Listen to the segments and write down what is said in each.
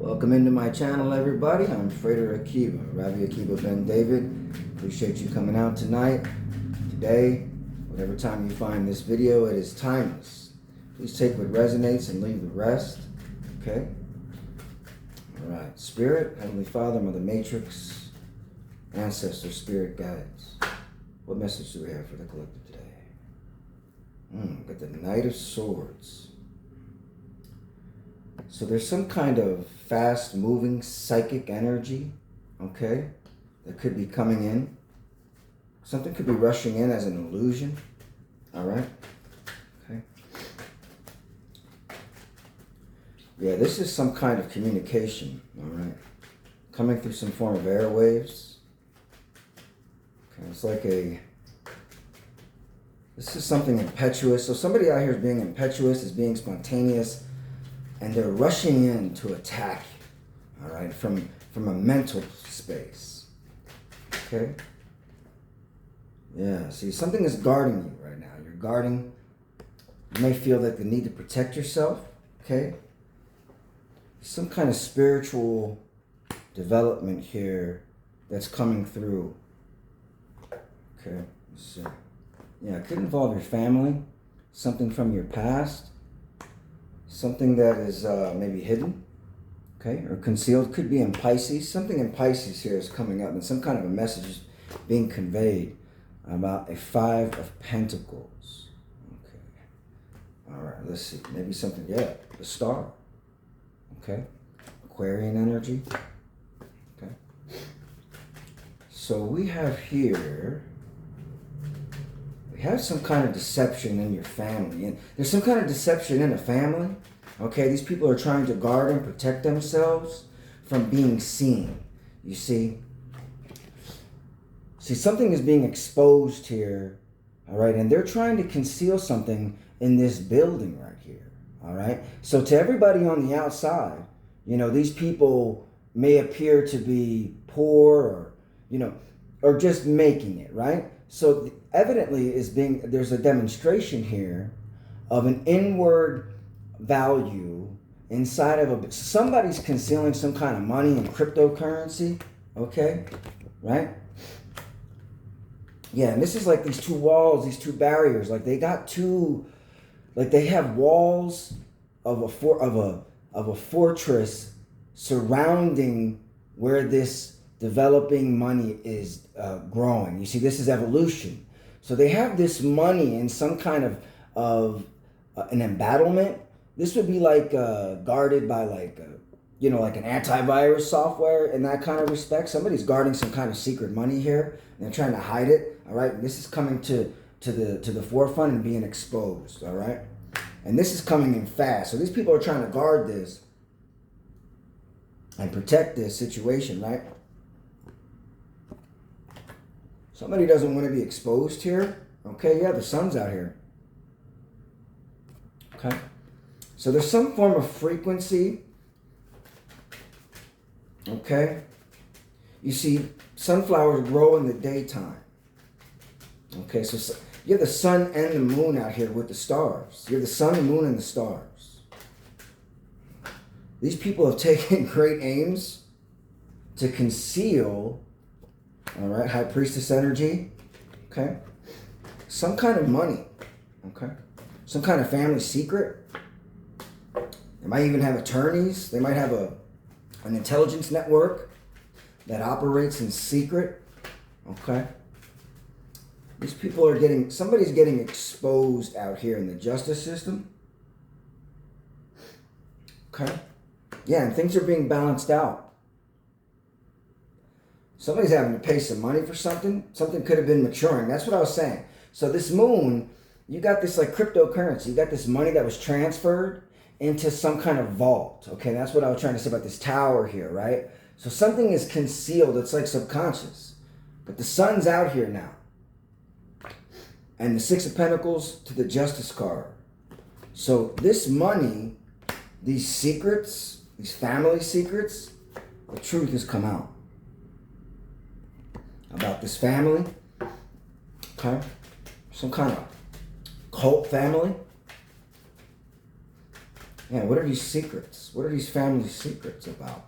Welcome into my channel, everybody. I'm Frater Akiva, Rabbi Akiva Ben David. Appreciate you coming out tonight, today, whatever time you find this video. It is timeless. Please take what resonates and leave the rest. Okay? All right. Spirit, Heavenly Father, Mother Matrix, Ancestor, Spirit, Guides. What message do we have for the collective today? Got the Knight of Swords. So there's some kind of fast-moving psychic energy, okay, that could be coming in. Something could be rushing in as an illusion, all right? Okay. Yeah, this is some kind of communication, all right, coming through some form of airwaves. Okay, it's like this is something impetuous. So somebody out here is being impetuous, is being spontaneous, and they're rushing in to attack you, all right, from a mental space, okay? Yeah, see, something is guarding you right now. You're guarding. You may feel like the need to protect yourself, okay? Some kind of spiritual development here that's coming through, okay? Let's see. Yeah, it could involve your family, something from your past, something that is maybe hidden, okay, or concealed. Could be in Pisces. Something in Pisces here is coming up, and some kind of a message is being conveyed about a Five of Pentacles. Okay. All right, let's see. Maybe something, yeah, the Star. Okay. Aquarian energy. Okay. So we have here, we have some kind of deception in your family. And there's some kind of deception in a family. Okay, these people are trying to guard and protect themselves from being seen. You see? See, something is being exposed here. All right, and they're trying to conceal something in this building right here. All right? So to everybody on the outside, you know, these people may appear to be poor or, you know, or just making it, right? So evidently there's a demonstration here of an inward value inside of somebody's concealing some kind of money and cryptocurrency, okay, right? Yeah, and this is like these two walls, these two barriers, like they have walls of a fortress surrounding where this developing money is growing. You see, this is evolution. So they have this money in some kind of an embattlement. This would be like guarded by like an antivirus software in that kind of respect. Somebody's guarding some kind of secret money here, and they're trying to hide it. All right, and this is coming to the forefront and being exposed. All right, and this is coming in fast. So these people are trying to guard this and protect this situation, right? Somebody doesn't want to be exposed here. Okay, yeah, the sun's out here. Okay. So there's some form of frequency. Okay. You see, sunflowers grow in the daytime. Okay, so you have the sun and the moon out here with the stars. You have the sun, the moon, and the stars. These people have taken great aims to conceal, all right, high priestess energy, okay, some kind of money, okay, some kind of family secret. They might even have attorneys. They might have an intelligence network that operates in secret, okay. These people are somebody's getting exposed out here in the justice system, okay. Yeah, and things are being balanced out. Somebody's having to pay some money for something. Something could have been maturing. That's what I was saying. So this moon, you got this like cryptocurrency. You got this money that was transferred into some kind of vault. Okay, that's what I was trying to say about this tower here, right? So something is concealed. It's like subconscious. But the sun's out here now. And the Six of Pentacles to the Justice card. So this money, these secrets, these family secrets, the truth has come out about this family, okay? Some kind of cult family. Yeah, what are these secrets? What are these family secrets about?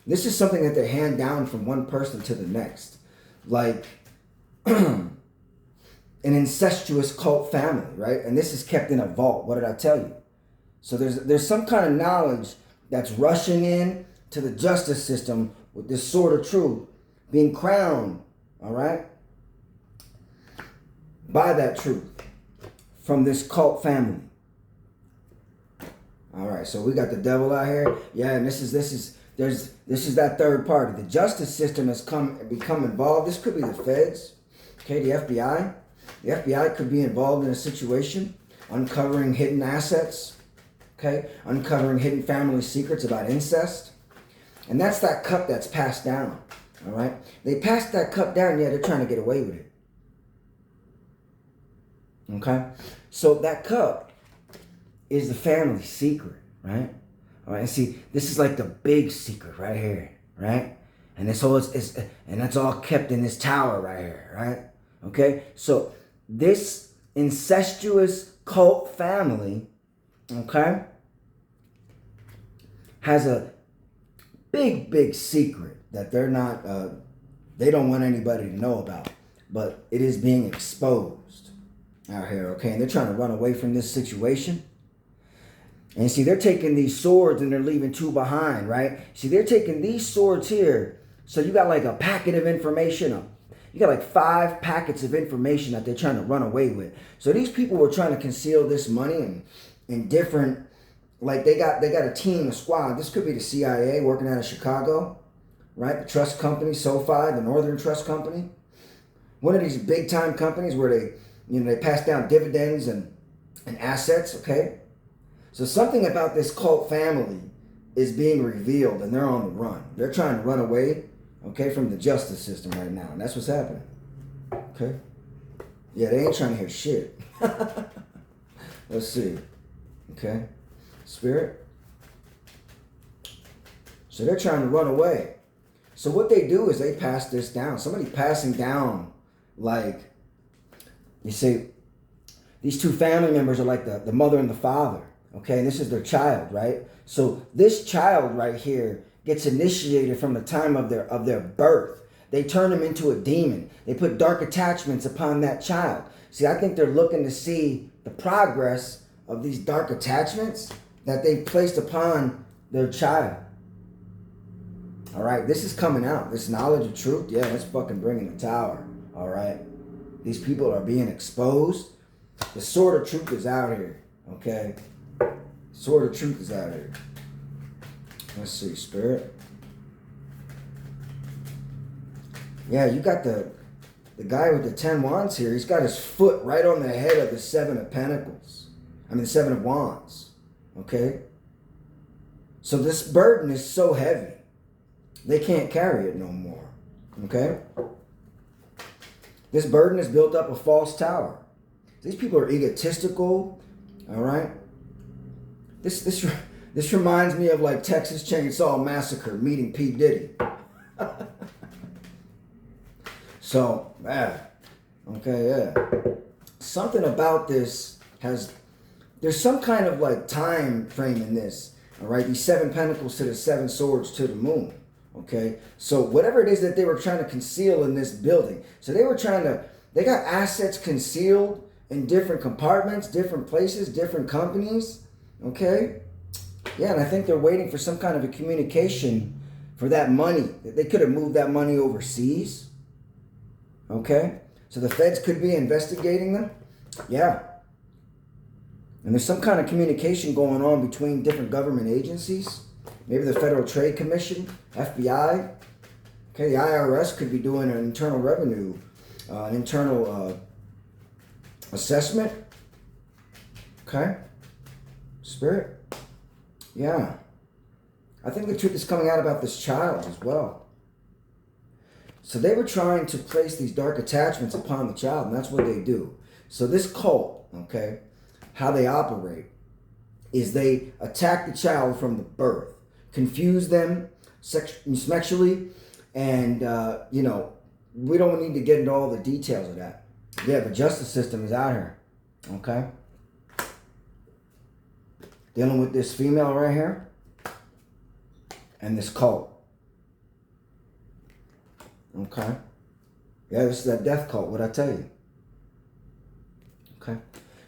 This is something that they hand down from one person to the next. Like an incestuous cult family, right? And this is kept in a vault. What did I tell you? So there's some kind of knowledge that's rushing in to the justice system with this sword of truth being crowned, all right, by that truth from this cult family. All right, so we got the devil out here. Yeah, and this is that third party. The justice system has become involved. This could be the feds, okay, the FBI. The FBI could be involved in a situation, uncovering hidden assets, okay, uncovering hidden family secrets about incest. And that's that cup that's passed down, all right? They passed that cup down, yeah, they're trying to get away with it. Okay? So that cup is the family secret, right? All right, and see, this is like the big secret right here, right? And this whole and that's all kept in this tower right here, right? Okay? So this incestuous cult family, okay, has a big secret that they're not, they don't want anybody to know about, but it is being exposed out here, okay? And they're trying to run away from this situation. And see, they're taking these swords and they're leaving two behind, right? See, they're taking these swords here. So you got like a packet of information. You got like 5 packets of information that they're trying to run away with. So these people were trying to conceal this money in different, like they got a team, a squad. This could be the CIA working out of Chicago, right? The trust company, SoFi, the Northern Trust Company. One of these big time companies where they pass down dividends and assets, okay? So something about this cult family is being revealed and they're on the run. They're trying to run away, okay, from the justice system right now. And that's what's happening, okay? Yeah, they ain't trying to hear shit. Let's see, okay? Spirit. So they're trying to run away. So what they do is they pass this down. Somebody passing down, like, you see, these two family members are like the mother and the father. Okay, and this is their child, right? So this child right here gets initiated from the time of their birth. They turn him into a demon. They put dark attachments upon that child. See, I think they're looking to see the progress of these dark attachments that they placed upon their child. All right, this is coming out. This knowledge of truth, yeah, it's fucking bringing the tower. All right, these people are being exposed. The sword of truth is out here, okay? Sword of truth is out here. Let's see, Spirit. Yeah, you got the guy with the 10 wands here. He's got his foot right on the head of the 7 of pentacles. I mean, the 7 of wands. Okay? So this burden is so heavy. They can't carry it no more. Okay? This burden has built up a false tower. These people are egotistical. All right? This reminds me of like Texas Chainsaw Massacre meeting P. Diddy. So, okay, yeah. Something about this there's some kind of like time frame in this. All right, these 7 pentacles to the 7 swords to the moon. Okay, so whatever it is that they were trying to conceal in this building. So they got assets concealed in different compartments, different places, different companies. Okay? Yeah, and I think they're waiting for some kind of a communication for that money. They could have moved that money overseas. Okay? So the feds could be investigating them. Yeah. And there's some kind of communication going on between different government agencies. Maybe the Federal Trade Commission, FBI. Okay, the IRS could be doing an internal revenue, an internal assessment. Okay? Spirit? Yeah. I think the truth is coming out about this child as well. So they were trying to place these dark attachments upon the child, and that's what they do. So this cult, okay, how they operate is they attack the child from the birth, confuse them sexually, and, we don't need to get into all the details of that. Yeah, the justice system is out here, okay? dealing with this female right here and this cult. Okay? Yeah, this is that death cult, what I tell you. Okay?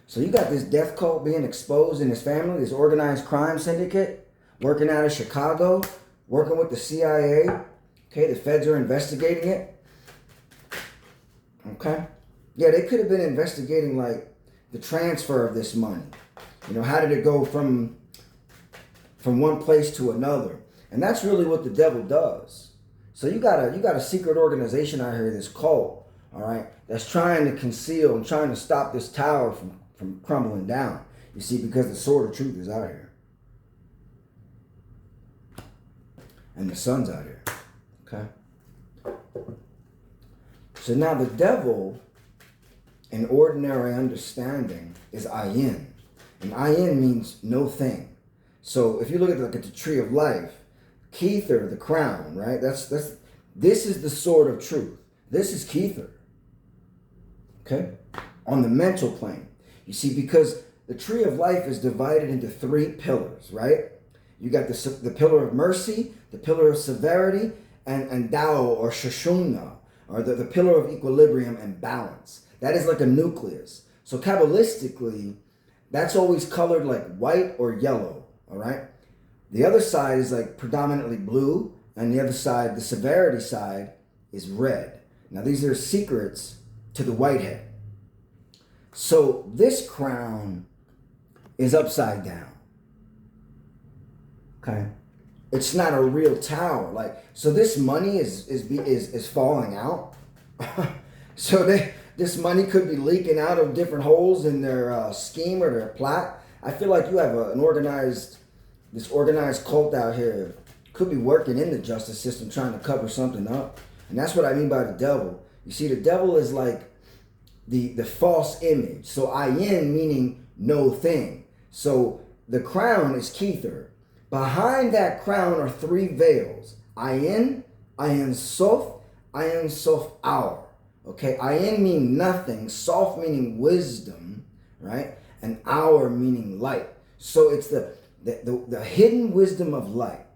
So you got this death cult being exposed in his family, this organized crime syndicate, working out of Chicago, working with the CIA. Okay, the feds are investigating it. Okay? Yeah, they could have been investigating like the transfer of this money. You know, how did it go from one place to another? And that's really what the devil does. So you got a secret organization out here, this cult, all right, that's trying to conceal and trying to stop this tower from crumbling down. You see, because the sword of truth is out here. And the sun's out here. Okay? So now the devil, in ordinary understanding, is ayin. And ayin means no thing. So if you look at the tree of life, Kether, the crown, right? This is the sword of truth. This is Kether. Okay? On the mental plane. You see, because the tree of life is divided into 3 pillars, right? You got the pillar of mercy, the pillar of severity, and Tao or Shoshuna, or the pillar of equilibrium and balance. That is like a nucleus. So Kabbalistically, that's always colored like white or yellow, all right? The other side is like predominantly blue, and the other side, the severity side, is red. Now these are secrets to the whitehead. So this crown is upside down. Okay? It's not a real tower. Like, so this money is falling out. So this money could be leaking out of different holes in their scheme or their plot. I feel like you have this organized cult out here could be working in the justice system trying to cover something up. And that's what I mean by the devil. You see, the devil is like the false image. So ayin meaning no thing. So the crown is Kether. Behind that crown are 3 veils. Ayin, Ayin Sof, Ayin Sof Hour. Okay, Ayin meaning nothing, Sof meaning wisdom, right? And Hour meaning light. So it's the hidden wisdom of light,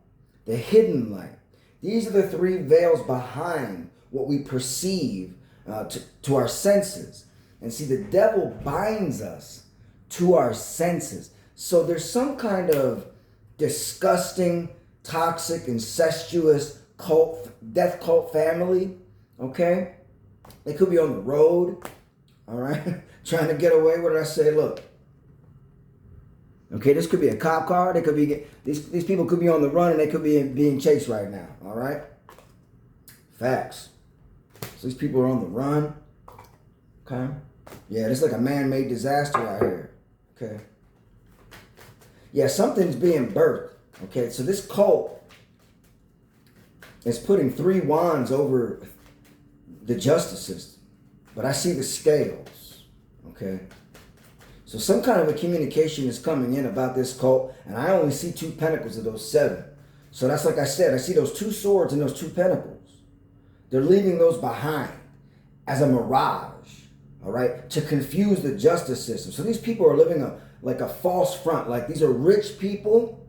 the hidden light. These are the 3 veils behind what we perceive to our senses. And see, the devil binds us to our senses. So there's some kind of disgusting, toxic, incestuous cult, death cult family, okay? They could be on the road, all right? Trying to get away. What did I say? Look. Okay, this could be a cop car. They could be these people could be on the run and they could be being chased right now. All right, facts. So these people are on the run. Okay, yeah, this is like a man-made disaster out here. Okay, yeah, something's being birthed. Okay, so this cult is putting 3 wands over the justice system, but I see the scales. Okay. So some kind of a communication is coming in about this cult, and I only see 2 pentacles of those 7. So that's like I said, I see those 2 swords and those 2 pentacles. They're leaving those behind as a mirage, all right, to confuse the justice system. So these people are living like a false front. Like these are rich people.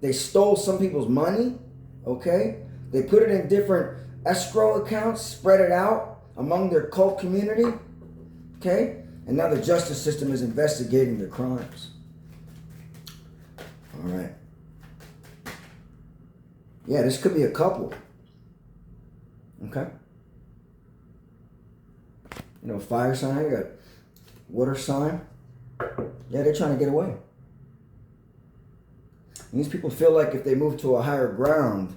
They stole some people's money, okay? They put it in different escrow accounts, spread it out among their cult community, okay? And now the justice system is investigating their crimes. All right. Yeah, this could be a couple. Okay. You know, fire sign, you got water sign. Yeah, they're trying to get away. And these people feel like if they move to a higher ground,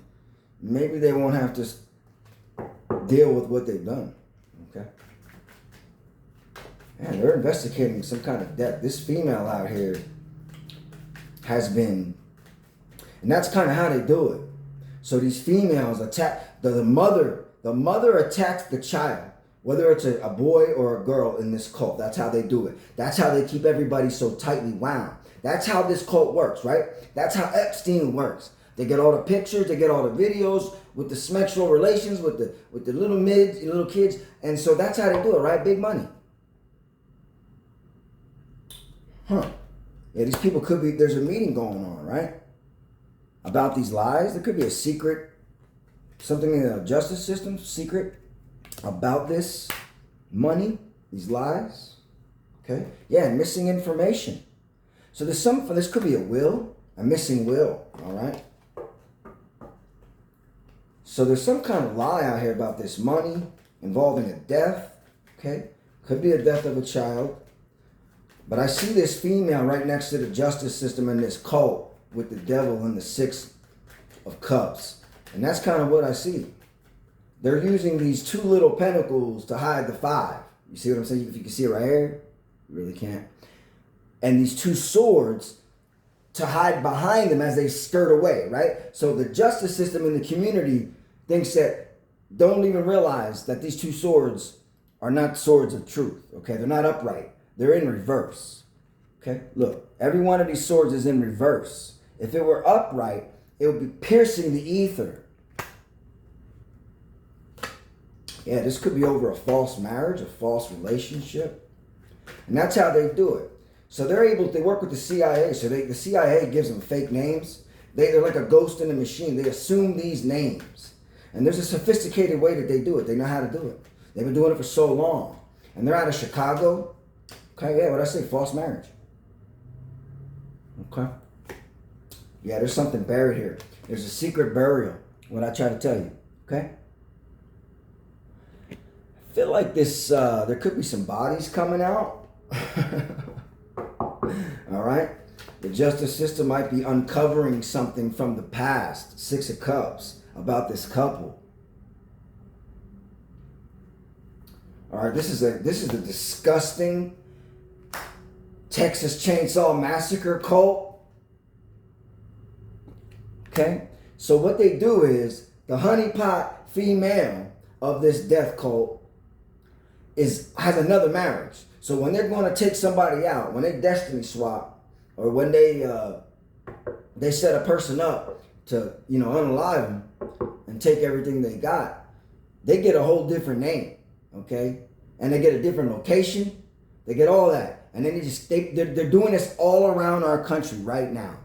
maybe they won't have to deal with what they've done. Okay. Man, they're investigating some kind of death. This female out here has been, and that's kind of how they do it. So these females attack the mother. The mother attacks the child, whether it's a boy or a girl in this cult. That's how they do it. That's how they keep everybody so tightly wound. That's how this cult works, right? That's how Epstein works. They get all the pictures, they get all the videos with the sexual relations with the little kids, and so that's how they do it, right? Big money. Huh. Yeah, these people could be, there's a meeting going on, right? About these lies. There could be a secret, something in the justice system, secret about this money, these lies. Okay? Yeah, and missing information. So this could be a will, a missing will, all right? So there's some kind of lie out here about this money involving a death, okay? Could be a death of a child. But I see this female right next to the justice system in this cult with the devil and the 6 of cups. And that's kind of what I see. They're using these 2 little pentacles to hide the 5. You see what I'm saying? If you can see it right here, you really can't. And these 2 swords to hide behind them as they skirt away, right? So the justice system in the community thinks that, don't even realize that these 2 swords are not swords of truth, okay? They're not upright. They're in reverse, okay? Look, every one of these swords is in reverse. If it were upright, it would be piercing the ether. Yeah, this could be over a false marriage, a false relationship. And that's how they do it. So they work with the CIA. So the CIA gives them fake names. They're like a ghost in a machine. They assume these names. And there's a sophisticated way that they do it. They know how to do it. They've been doing it for so long. And they're out of Chicago. Okay, yeah, what I say? False marriage. Okay. Yeah, there's something buried here. There's a secret burial. What I try to tell you. Okay. I feel like this, there could be some bodies coming out. All right. The justice system might be uncovering something from the past, 6 of Cups, about this couple. All right. This is a disgusting Texas Chainsaw Massacre cult. Okay. So what they do is the honeypot female of this death cult has another marriage. So when they're going to take somebody out, when they destiny swap, or when they set a person up to, unalive them and take everything they got, they get a whole different name, okay? And they get a different location. They get all that. And then they're doing this all around our country right now.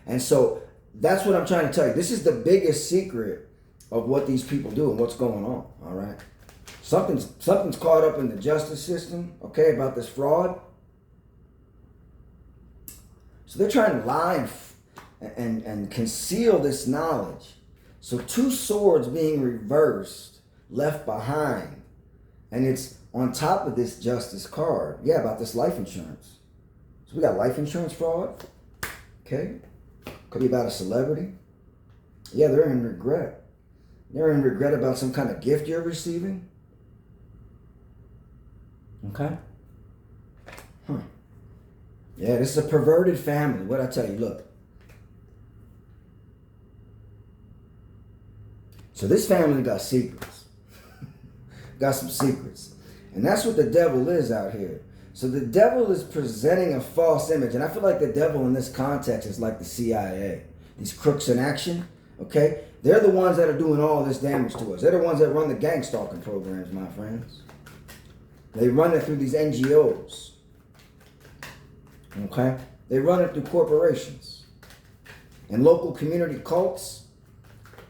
And so that's what I'm trying to tell you. This is the biggest secret of what these people do and what's going on, all right? Something's caught up in the justice system, okay, about this fraud. So they're trying to lie and conceal this knowledge. So 2 swords being reversed, left behind, and it's on top of this justice card. Yeah, about this life insurance. So we got life insurance fraud, okay? Could be about a celebrity. Yeah, they're in regret. They're in regret about some kind of gift you're receiving. Okay. Yeah, this is a perverted family. What'd I tell you? Look. So this family got secrets. Got some secrets. And that's what the devil is out here. So the devil is presenting a false image. And I feel like the devil in this context is like the CIA. These crooks in action. Okay? They're the ones that are doing all this damage to us. They're the ones that run the gang stalking programs, my friends. They run it through these NGOs. Okay? They run it through corporations. And local community cults,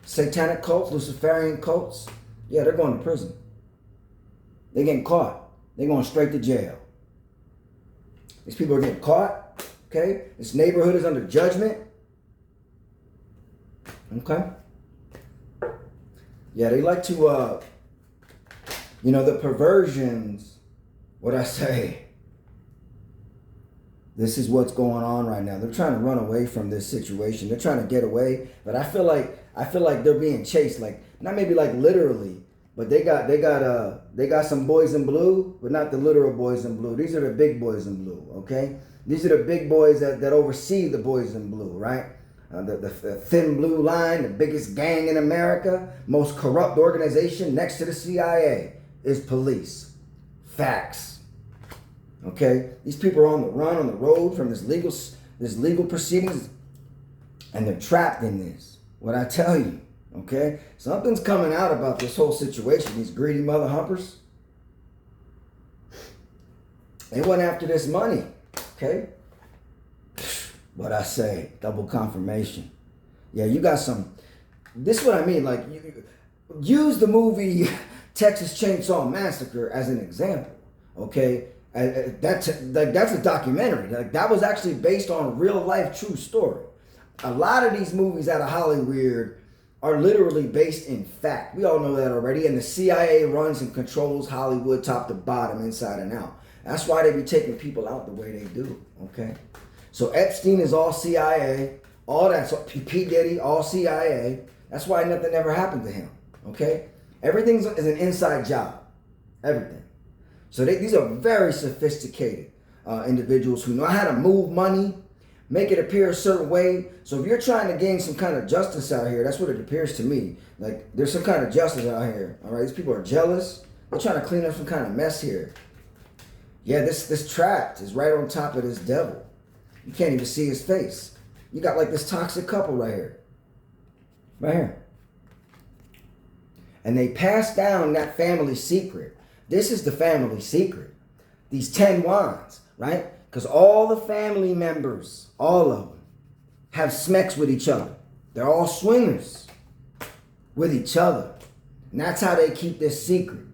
satanic cults, Luciferian cults, yeah, they're going to prison. They're getting caught. They're going straight to jail. These people are getting caught. Okay? This neighborhood is under judgment. Okay? Yeah, they like to, the perversions, what I say, this is what's going on right now. They're trying to run away from this situation. They're trying to get away, but I feel like they're being chased, like not maybe like literally, but they got some boys in blue, but not the literal boys in blue. These are the big boys in blue, okay? These are the big boys that oversee the boys in blue, right? The thin blue line, the biggest gang in America, most corrupt organization next to the CIA is police. Facts. Okay? These people are on the run, on the road from this legal proceedings, and they're trapped in this. What I tell you, okay? Something's coming out about this whole situation. These greedy mother humpers, they went after this money, okay? what I say, double confirmation. Yeah, you got some. This is what I mean. Like, use the movie Texas Chainsaw Massacre as an example. Okay, that's a documentary. Like, that was actually based on a real life true story. A lot of these movies out of Hollywood are literally based in fact. We all know that already. And the CIA runs and controls Hollywood top to bottom, inside and out. That's why they be taking people out the way they do. Okay, so Epstein is all CIA. All that. So P. Diddy, all CIA. That's why nothing ever happened to him. Okay, everything is an inside job. Everything. So these are very sophisticated individuals who know how to move money, make it appear a certain way. So if you're trying to gain some kind of justice out here, that's what it appears to me. Like, there's some kind of justice out here. All right, these people are jealous. They're trying to clean up some kind of mess here. Yeah, this trapped is right on top of this devil. You can't even see his face. You got like this toxic couple right here. Right here. And they pass down that family secret. This is the family secret. These 10 wands, right? Because all the family members, all of them, have smecks with each other. They're all swingers with each other. And that's how they keep this secret.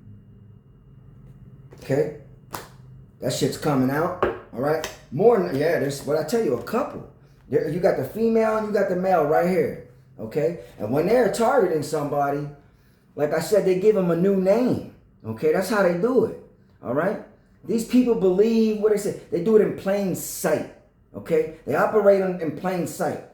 Okay? That shit's coming out. All right? More than, yeah, there's, what I tell you, a couple. There, you got the female and you got the male right here. Okay? And when they're targeting somebody, like I said, they give them a new name. Okay? That's how they do it. All right? These people believe what they say. They do it in plain sight. Okay? They operate in plain sight.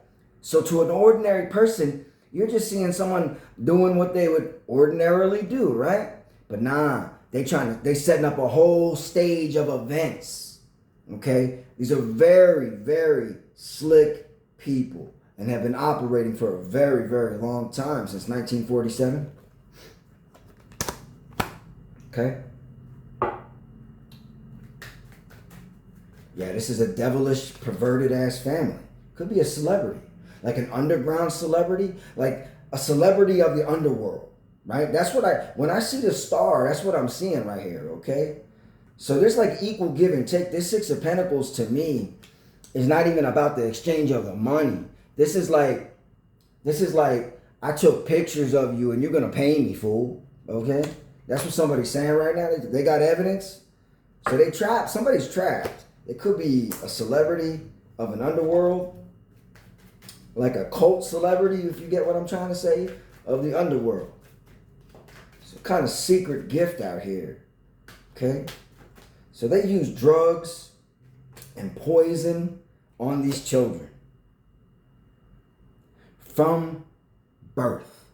So to an ordinary person, you're just seeing someone doing what they would ordinarily do, right? But nah, they setting up a whole stage of events. Okay? These are very, very slick people and have been operating for a very, very long time, since 1947. Okay? Yeah, this is a devilish, perverted ass family. Could be a celebrity. Like an underground celebrity. Like a celebrity of the underworld. Right? That's what when I see the star, that's what I'm seeing right here. Okay? So there's like equal give and take. This Six of Pentacles to me is not even about the exchange of the money. This is like, I took pictures of you and you're going to pay me, fool. Okay? That's what somebody's saying right now. They got evidence. So they trapped. Somebody's trapped. It could be a celebrity of an underworld. Like a cult celebrity, if you get what I'm trying to say, of the underworld. It's a kind of secret gift out here. Okay? So they use drugs and poison on these children. From birth.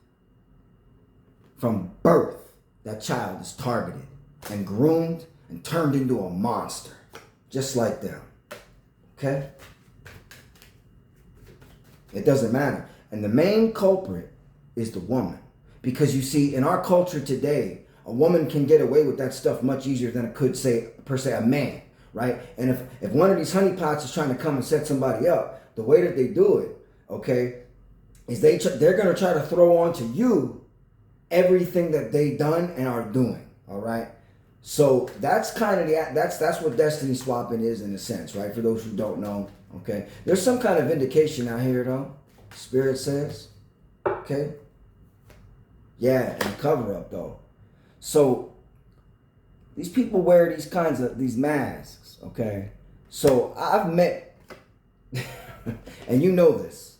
From birth, that child is targeted and groomed and turned into a monster. Just like them. Okay? It doesn't matter. And the main culprit is the woman. Because you see, in our culture today, a woman can get away with that stuff much easier than it could, say, per se, a man. Right? And if one of these honeypots is trying to come and set somebody up, the way that they do it, okay, is they're going to try to throw onto you everything that they done and are doing. All right? So that's kind of that's what destiny swapping is, in a sense, right? For those who don't know, okay. There's some kind of indication out here, though. Spirit says, okay. Yeah, and cover up though. So these people wear these masks, okay. So I've met, and you know this.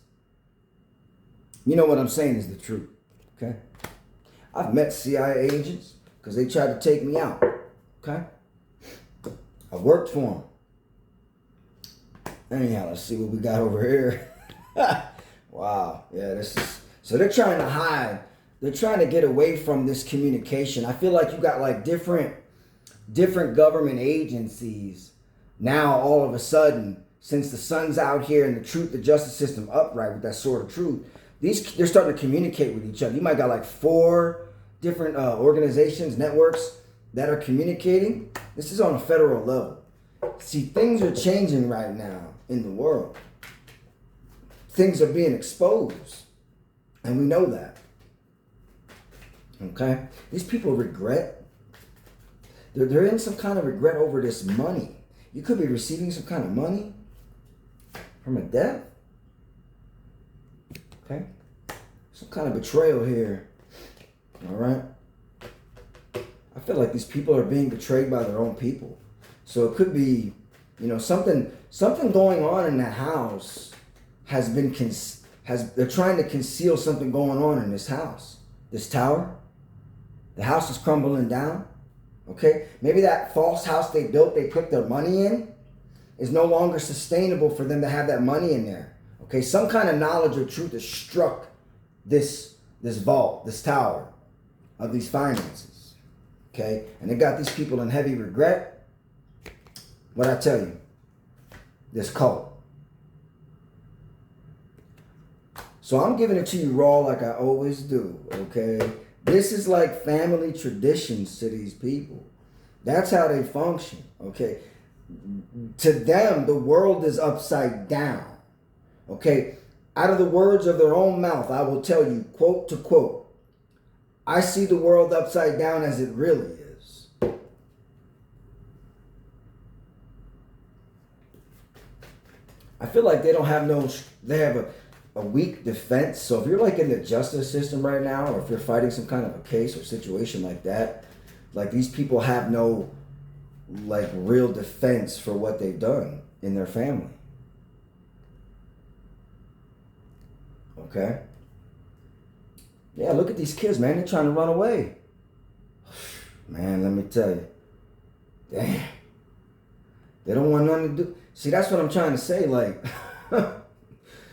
You know what I'm saying is the truth, okay. I've met CIA agents because they tried to take me out. Okay? I worked for them. Anyhow, let's see what we got over here. Wow. Yeah, this is... So they're trying to hide. They're trying to get away from this communication. I feel like you got like different government agencies now all of a sudden, since the sun's out here and the justice system upright with that sword of truth, they're starting to communicate with each other. You might got like 4 different organizations, networks that are communicating. This is on a federal level. See, things are changing right now in the world. Things are being exposed. And we know that. Okay? These people regret. They're in some kind of regret over this money. You could be receiving some kind of money. from a death. Okay. Some kind of betrayal here. All right. I feel like these people are being betrayed by their own people. So it could be, something going on in that house has been they're trying to conceal something going on in this house. This tower. The house is crumbling down. Okay? Maybe that false house they built, they put their money in, is no longer sustainable for them to have that money in there. Okay? Some kind of knowledge or truth has struck this vault, this tower of these finances. Okay? And it got these people in heavy regret. What I tell you, this cult. So I'm giving it to you raw like I always do, okay? This is like family traditions to these people. That's how they function, okay? To them, the world is upside down, okay? Out of the words of their own mouth, I will tell you, quote to quote, I see the world upside down as it really is. I feel like they have a weak defense. So if you're like in the justice system right now, or if you're fighting some kind of a case or situation like that, like these people have no like real defense for what they've done in their family. Okay? Yeah, look at these kids, man. They're trying to run away. Man, let me tell you. Damn. They don't want nothing to do. See, that's what I'm trying to say. Like,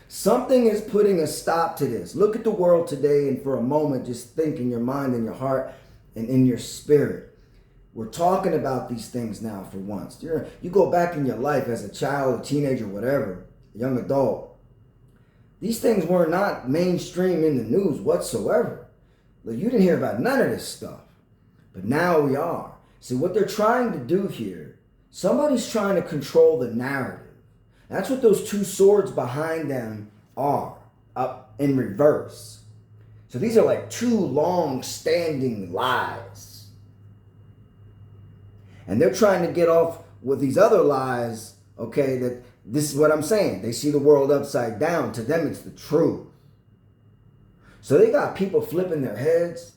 something is putting a stop to this. Look at the world today, and for a moment, just think in your mind and your heart and in your spirit. We're talking about these things now for once. You go back in your life as a child, a teenager, whatever, a young adult. These things were not mainstream in the news whatsoever. Like, you didn't hear about none of this stuff. But now we are. See, what they're trying to do here, somebody's trying to control the narrative. That's what those two swords behind them are, up in reverse. So these are like two long-standing lies. And they're trying to get off with these other lies, okay, that this is what I'm saying. They see the world upside down. To them, it's the truth. So they got people flipping their heads,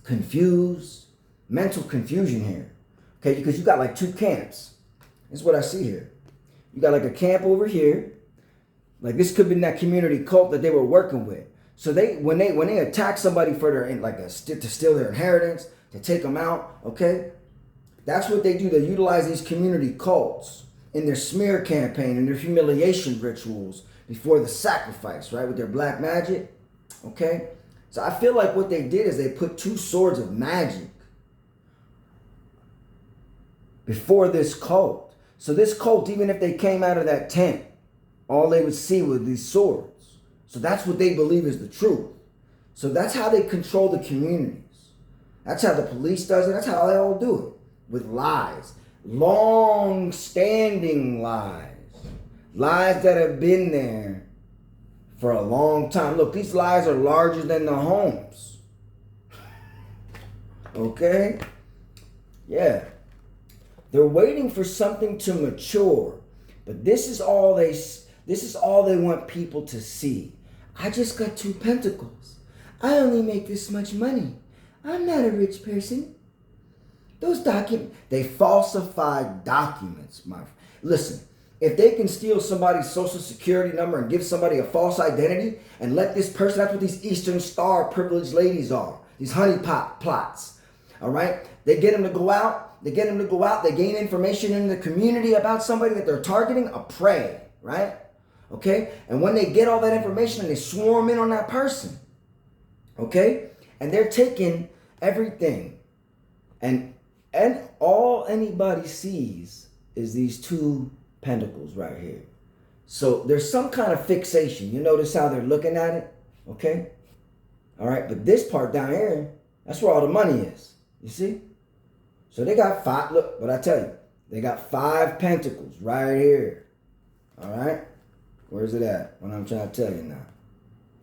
confused, mental confusion here. Okay, because you got like two camps. This is what I see here. You got like a camp over here. Like this could be that community cult that they were working with. So when they attack somebody for to steal their inheritance, to take them out, okay? That's what they do. They utilize these community cults in their smear campaign and their humiliation rituals before the sacrifice, right? With their black magic, okay? So I feel like what they did is they put two swords of magic before this cult. So this cult, even if they came out of that tent, all they would see were these swords. So that's what they believe is the truth. So that's how they control the communities. That's how the police does it. That's how they all do it. With lies. Long-standing lies. Lies that have been there for a long time. Look, these lies are larger than the homes. Okay? Yeah. They're waiting for something to mature. But this is all they want people to see. I just got 2 pentacles. I only make this much money. I'm not a rich person. Those documents, they falsified documents, my friend. Listen, if they can steal somebody's social security number and give somebody a false identity and let this person, that's what these Eastern Star privileged ladies are. These honeypot plots. All right? They get them to go out. They gain information in the community about somebody that they're targeting, a prey, right? Okay? And when they get all that information and they swarm in on that person, okay? And they're taking everything. And all anybody sees is these 2 pentacles right here. So there's some kind of fixation. You notice how they're looking at it? Okay? All right, but this part down here, that's where all the money is. You see? So they got 5, look, what I tell you, they got 5 pentacles right here. All right? Where's it at? What I'm trying to tell you now.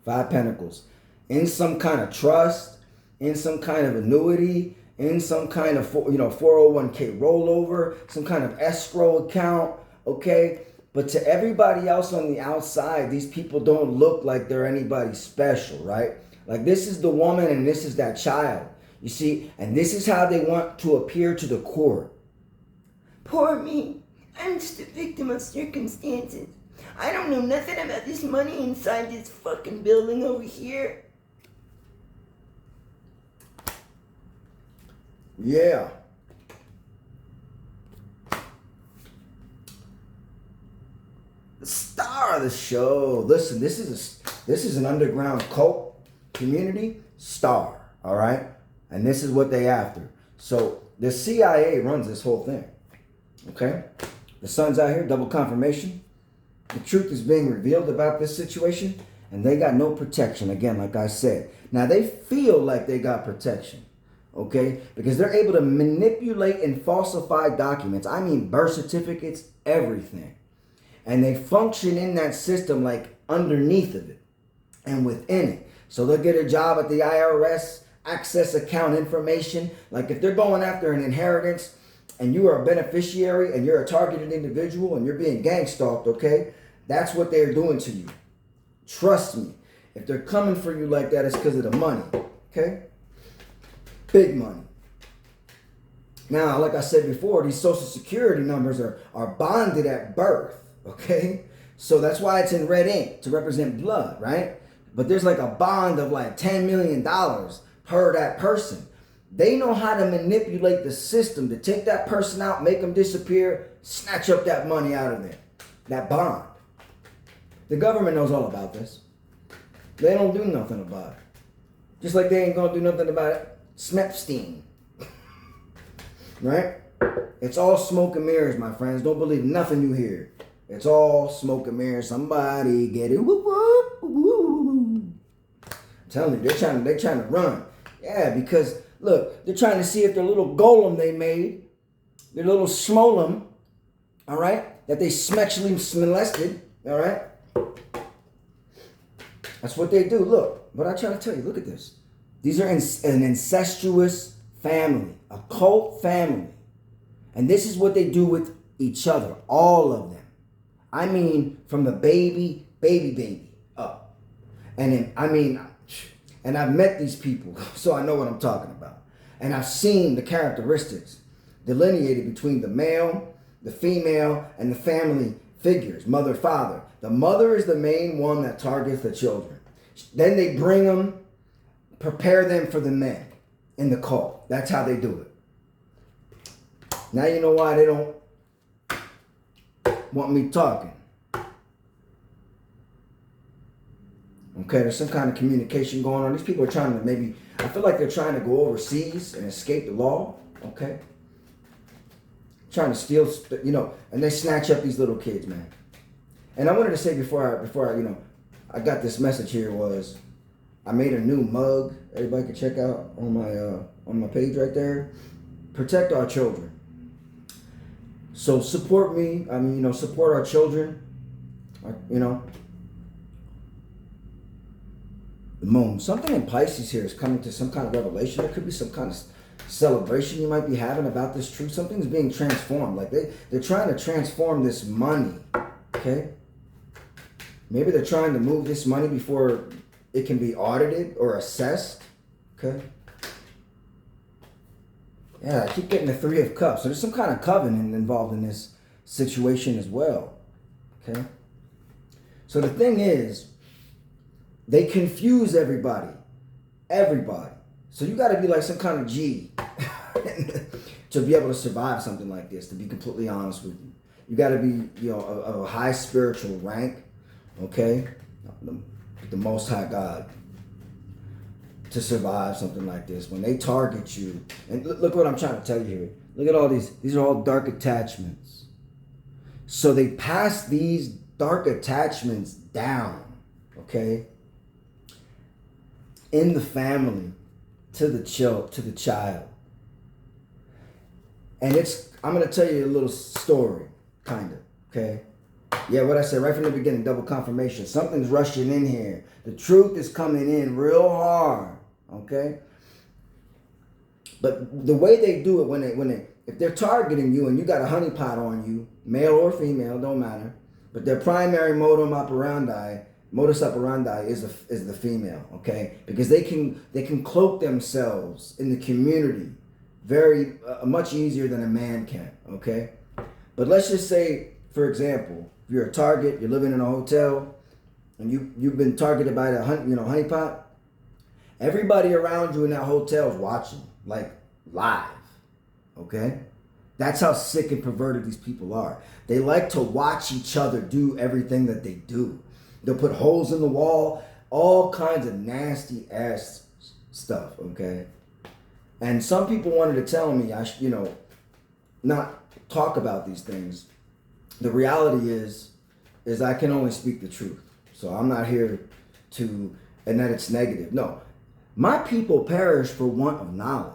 5 pentacles. In some kind of trust, in some kind of annuity, in some kind of 401k rollover, some kind of escrow account, okay? But to everybody else on the outside, these people don't look like they're anybody special, right? Like this is the woman and this is that child. You see, and this is how they want to appear to the court. Poor me. I'm just a victim of circumstances. I don't know nothing about this money inside this fucking building over here. Yeah. The star of the show. Listen, this is an underground cult community star, all right? And this is what they after. So the CIA runs this whole thing. Okay? The sun's out here, double confirmation. The truth is being revealed about this situation, and they got no protection, again, like I said. Now, they feel like they got protection, okay? Because they're able to manipulate and falsify documents. I mean, birth certificates, everything. And they function in that system like underneath of it and within it. So they'll get a job at the IRS, access account information. Like if they're going after an inheritance and you are a beneficiary and you're a targeted individual and you're being gang stalked, okay? That's what they're doing to you. Trust me. If they're coming for you like that, it's because of the money, okay? Big money. Now, like I said before, these social security numbers are bonded at birth, okay? So that's why it's in red ink, to represent blood, right? But there's like a bond of like $10 million per that person. They know how to manipulate the system to take that person out, make them disappear, snatch up that money out of there. That bond. The government knows all about this. They don't do nothing about it. Just like they ain't gonna do nothing about it. Smepstein. Right? It's all smoke and mirrors, my friends. Don't believe nothing you hear. It's all smoke and mirrors. Somebody get it. Woo, woo, woo. I'm telling you, they're trying to run. Yeah, because look, they're trying to see if their little golem they made, their little smolem, all right, that they sexually molested, all right. That's what they do. Look, what I try to tell you. Look at this. These are an incestuous family, a cult family, and this is what they do with each other. All of them. I mean, from the baby up, and and I've met these people, so I know what I'm talking about, and I've seen the characteristics delineated between the male, the female, and the family figures, mother, father. The mother is the main one that targets the children. Then they bring them, prepare them for the men in the cult. That's how they do it. Now you know why they don't want me talking. Okay, there's some kind of communication going on. These people are trying to I feel like they're trying to go overseas and escape the law. Okay. Trying to steal, and they snatch up these little kids, man. And I wanted to say before I got this message here was, I made a new mug. Everybody can check out on my page right there. Protect our children. So support me. Support our children. The moon. Something in Pisces here is coming to some kind of revelation. There could be some kind of celebration you might be having about this truth. Something's being transformed. Like they're trying to transform this money. Okay? Maybe they're trying to move this money before it can be audited or assessed. Okay? Yeah, I keep getting the Three of Cups. So there's some kind of covenant involved in this situation as well. Okay? So the thing is, they confuse everybody. Everybody. So you got to be like some kind of G to be able to survive something like this, to be completely honest with you. You got to be, of a high spiritual rank, okay? The Most High God, to survive something like this. When they target you, and look what I'm trying to tell you here. Look at all these. These are all dark attachments. So they pass these dark attachments down, okay? In the family, to the child. And I'm going to tell you a little story, kind of, okay? Yeah, what I said right from the beginning, double confirmation. Something's rushing in here. The truth is coming in real hard, okay? But the way they do it, if they're targeting you and you got a honeypot on you, male or female, don't matter, but their primary modus operandi is the female, okay? Because they can cloak themselves in the community very much easier than a man can, okay? But let's just say, for example, if you're a target, you're living in a hotel, and you've been targeted by the honeypot. Everybody around you in that hotel is watching, like live, okay? That's how sick and perverted these people are. They like to watch each other do everything that they do. They'll put holes in the wall, all kinds of nasty ass stuff, okay? And some people wanted to tell me I should, not talk about these things. The reality is I can only speak the truth. So I'm not here and that it's negative. No, my people perish for want of knowledge.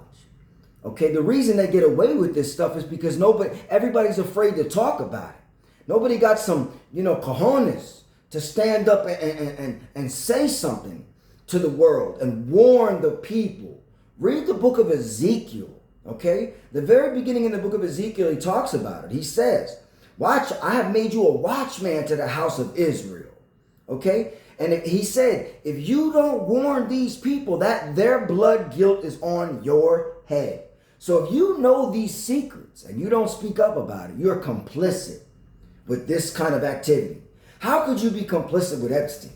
Okay, the reason they get away with this stuff is because everybody's afraid to talk about it. Nobody got some, cojones to stand up and say something to the world and warn the people. Read the book of Ezekiel, okay? The very beginning in the book of Ezekiel, he talks about it. He says, watch, I have made you a watchman to the house of Israel, okay? And he said, if you don't warn these people, that their blood guilt is on your head. So if you know these secrets and you don't speak up about it, you're complicit with this kind of activity. How could you be complicit with Epstein?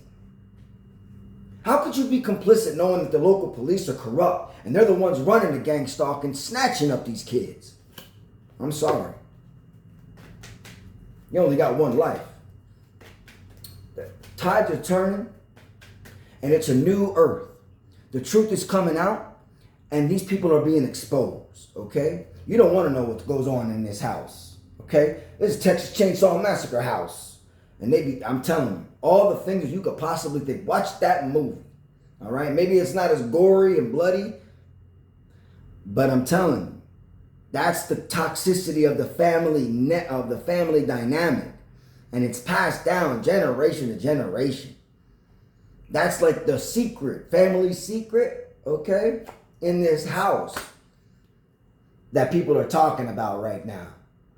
How could you be complicit knowing that the local police are corrupt and they're the ones running the gang stalk and snatching up these kids? I'm sorry. You only got one life. The tides are turning and it's a new earth. The truth is coming out and these people are being exposed, okay? You don't want to know what goes on in this house, okay? This is Texas Chainsaw Massacre house. And I'm telling you, all the things you could possibly think. Watch that movie, all right? Maybe it's not as gory and bloody, but I'm telling you, that's the toxicity of the family dynamic. And it's passed down generation to generation. That's like the family secret, okay, in this house that people are talking about right now.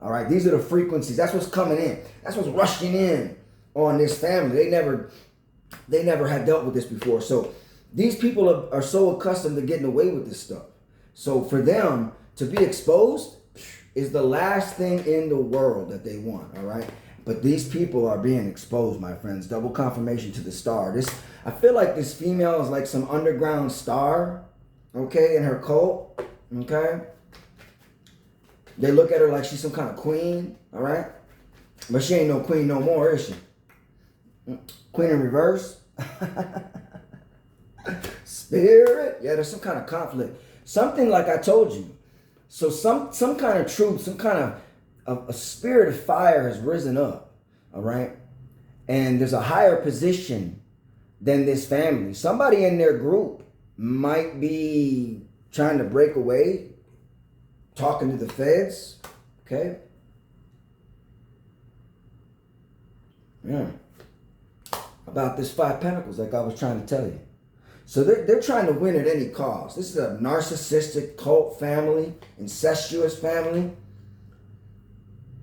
All right, these are the frequencies. That's what's coming in. That's what's rushing in on this family. They never had dealt with this before. So these people are so accustomed to getting away with this stuff. So for them to be exposed is the last thing in the world that they want. All right, but these people are being exposed, my friends. Double confirmation to the star. I feel like this female is like some underground star, okay, in her cult, okay. They look at her like she's some kind of queen, all right? But she ain't no queen no more, is she? Queen in reverse? Spirit? Yeah, there's some kind of conflict. Something like I told you. So some kind of truth, some kind of a spirit of fire has risen up, all right? And there's a higher position than this family. Somebody in their group might be trying to break away, talking to the feds, okay? Yeah. About this 5 Pentacles, like I was trying to tell you. So they're trying to win at any cost. This is a narcissistic cult family, incestuous family,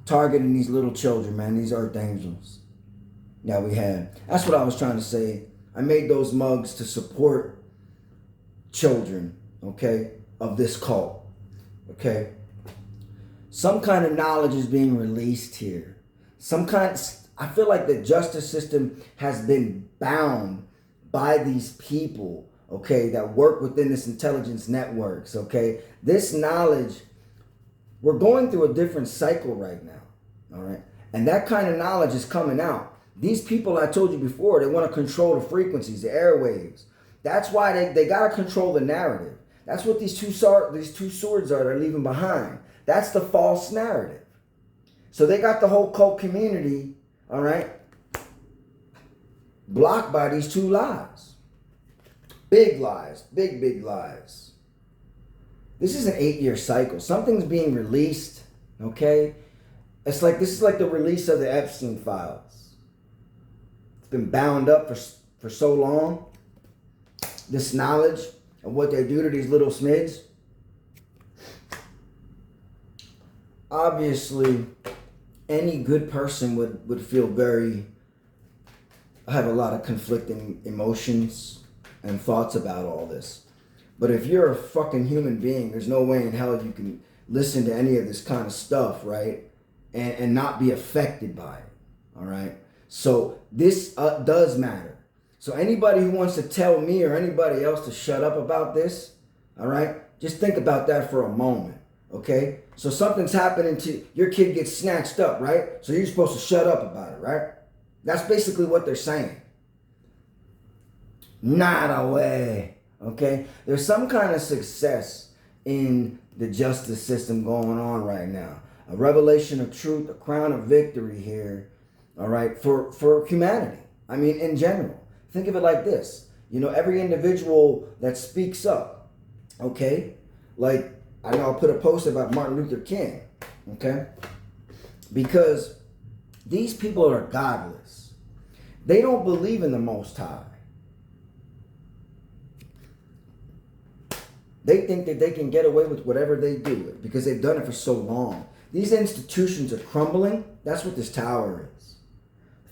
targeting these little children, man, these earth angels that we had. That's what I was trying to say. I made those mugs to support children, okay, of this cult. Okay, some kind of knowledge is being released here. I feel like the justice system has been bound by these people, okay, that work within this intelligence networks, okay? This knowledge, we're going through a different cycle right now, all right? And that kind of knowledge is coming out. These people, I told you before, they want to control the frequencies, the airwaves. That's why they got to control the narrative. That's what these two swords are they're leaving behind. That's the false narrative. So they got the whole cult community, all right, blocked by these 2 lies. Big lies. Big lies. This is an 8-year cycle. Something's being released, okay? This is like the release of the Epstein files. It's been bound up for so long. This knowledge of what they do to these little smids. Obviously, any good person would feel have a lot of conflicting emotions and thoughts about all this. But if you're a fucking human being, there's no way in hell you can listen to any of this kind of stuff, right? And not be affected by it, all right? So this does matter. So anybody who wants to tell me or anybody else to shut up about this, all right, just think about that for a moment, okay? So something's happening to your kid gets snatched up, right? So you're supposed to shut up about it, right? That's basically what they're saying. Not a way, okay? There's some kind of success in the justice system going on right now. A revelation of truth, a crown of victory here, all right, for humanity. I mean, in general. Think of it like this. You know, every individual that speaks up, okay? Like, I know I'll put a post about Martin Luther King, okay? Because these people are godless. They don't believe in the Most High. They think that they can get away with whatever they do because they've done it for so long. These institutions are crumbling. That's what this tower is.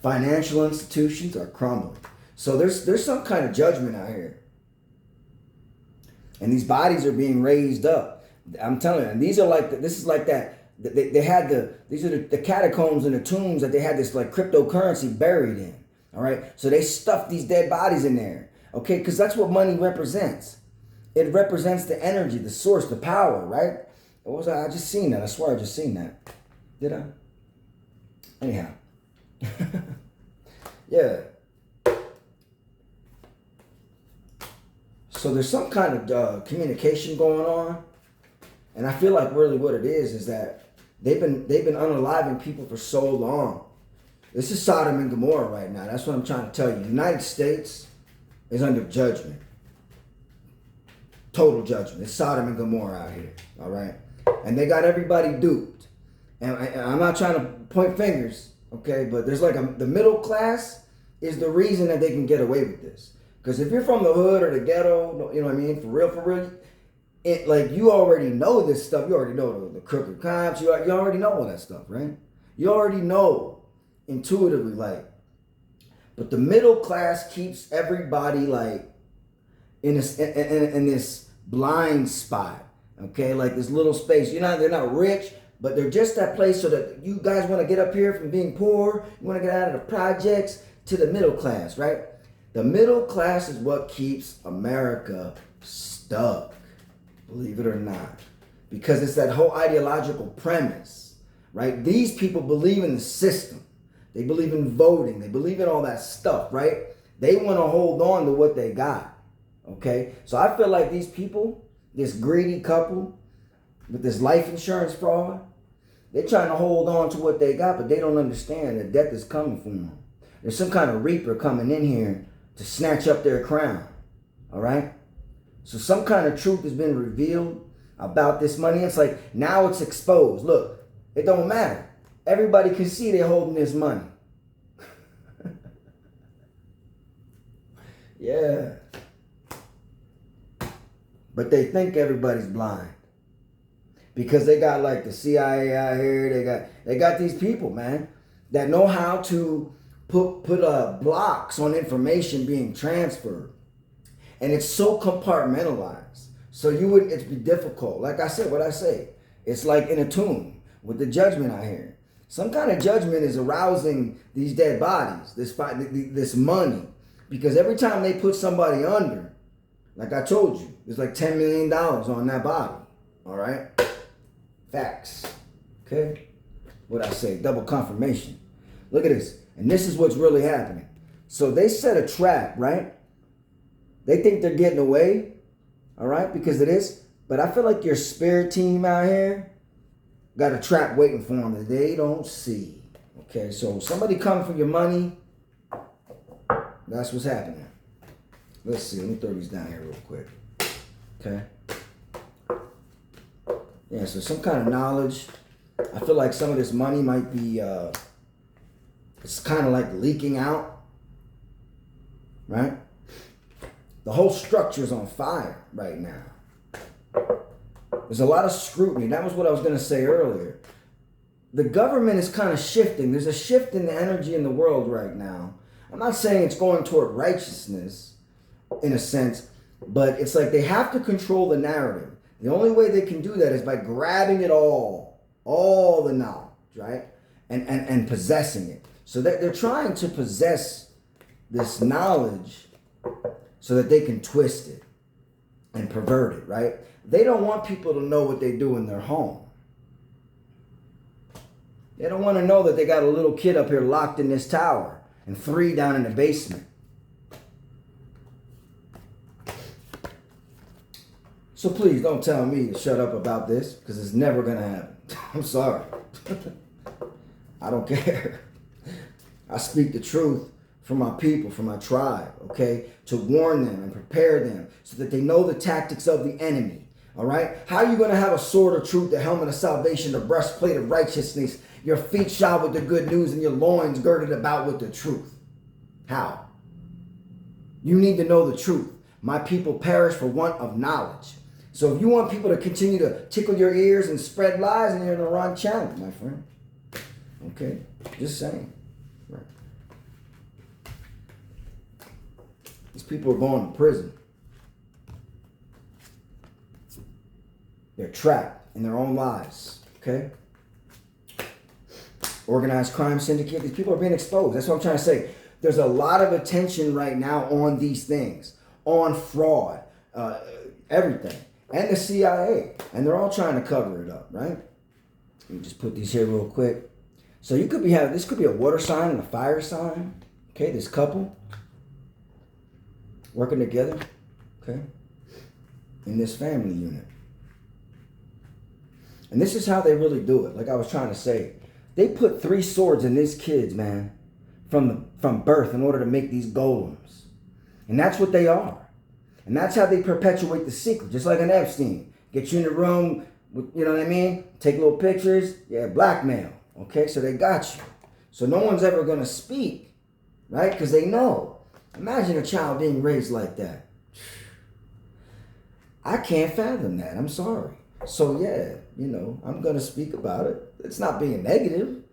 Financial institutions are crumbling. So there's some kind of judgment out here. And these bodies are being raised up. I'm telling you, and these are like, this is like that. They had these are the catacombs and the tombs that they had this like cryptocurrency buried in. All right. So they stuffed these dead bodies in there. Okay. Because that's what money represents. It represents the energy, the source, the power, right? What was I just seen that. I swear I just seen that. Did I? Anyhow. Yeah. So there's some kind of communication going on, and I feel like really what it is that they've been unaliving people for so long. This is Sodom and Gomorrah right now. That's what I'm trying to tell you. The United States is under judgment, total judgment. It's Sodom and Gomorrah out here, all right? And they got everybody duped. And I'm not trying to point fingers, okay? But there's like the middle class is the reason that they can get away with this. Because if you're from the hood or the ghetto, you know what I mean, for real, it like you already know this stuff. You already know the crooked cops. You already know all that stuff, right? You already know intuitively, like. But the middle class keeps everybody like in this blind spot, okay, like this little space. They're not rich, but they're just that place so that you guys want to get up here from being poor. You want to get out of the projects to the middle class, right? The middle class is what keeps America stuck, believe it or not. Because it's that whole ideological premise, right? These people believe in the system. They believe in voting. They believe in all that stuff, right? They want to hold on to what they got, okay? So I feel like these people, this greedy couple with this life insurance fraud, they're trying to hold on to what they got, but they don't understand that death is coming for them. There's some kind of reaper coming in here to snatch up their crown, all right? So some kind of truth has been revealed about this money. It's like, now it's exposed. Look, it don't matter. Everybody can see they're holding this money. Yeah. But they think everybody's blind. Because they got like the CIA out here. They got these people, man, that know how to put blocks on information being transferred. And it's so compartmentalized. So it'd be difficult. Like I said, what I say, it's like in a tomb with the judgment out here. Some kind of judgment is arousing these dead bodies, this money. Because every time they put somebody under, like I told you, there's like $10 million on that body. All right? Facts. Okay? What I say, double confirmation. Look at this. And this is what's really happening. So they set a trap, right? They think they're getting away, all right, because of this. But I feel like your spirit team out here got a trap waiting for them that they don't see. Okay, so somebody coming for your money. That's what's happening. Let's see. Let me throw these down here real quick. Okay. Yeah, so some kind of knowledge. I feel like some of this money might be, it's kind of like leaking out. Right? The whole structure is on fire right now. There's a lot of scrutiny. That was what I was going to say earlier. the government is kind of shifting. There's a shift in the energy in the world right now. I'm not saying it's going toward righteousness in a sense, but it's like they have to control the narrative. The only way they can do that is by grabbing it all the knowledge, right? And possessing it. So they're trying to possess this knowledge so that they can twist it and pervert it, right? They don't want people to know what they do in their home. They don't want to know that they got a little kid up here locked in this tower and 3 down in the basement. So please don't tell me to shut up about this, because it's never going to happen. I'm sorry. I don't care. I speak the truth for my people, for my tribe, okay? To warn them and prepare them so that they know the tactics of the enemy, all right? How are you going to have a sword of truth, the helmet of salvation, the breastplate of righteousness, your feet shod with the good news, and your loins girded about with the truth? How? You need to know the truth. My people perish for want of knowledge. So if you want people to continue to tickle your ears and spread lies, then you're in the wrong channel, my friend. Okay? Just saying. Right. These people are going to prison. They're trapped in their own lives. Okay? Organized crime syndicate. These people are being exposed. That's what I'm trying to say. There's a lot of attention right now on these things. On fraud. Everything. And the CIA. And they're all trying to cover it up, right? Let me just put these here real quick. So you could be having, this could be a water sign and a fire sign. Okay, this couple working together, okay, in this family unit. And this is how they really do it. Like I was trying to say, they put 3 swords in these kids, man, from birth in order to make these golems. And that's what they are. And that's how they perpetuate the secret, just like an Epstein. Get you in the room, with, you know what I mean? Take little pictures, yeah, blackmail. Okay, so they got you. So no one's ever going to speak, right? Because they know. Imagine a child being raised like that. I can't fathom that. I'm sorry. So yeah, you know, I'm going to speak about it. It's not being negative.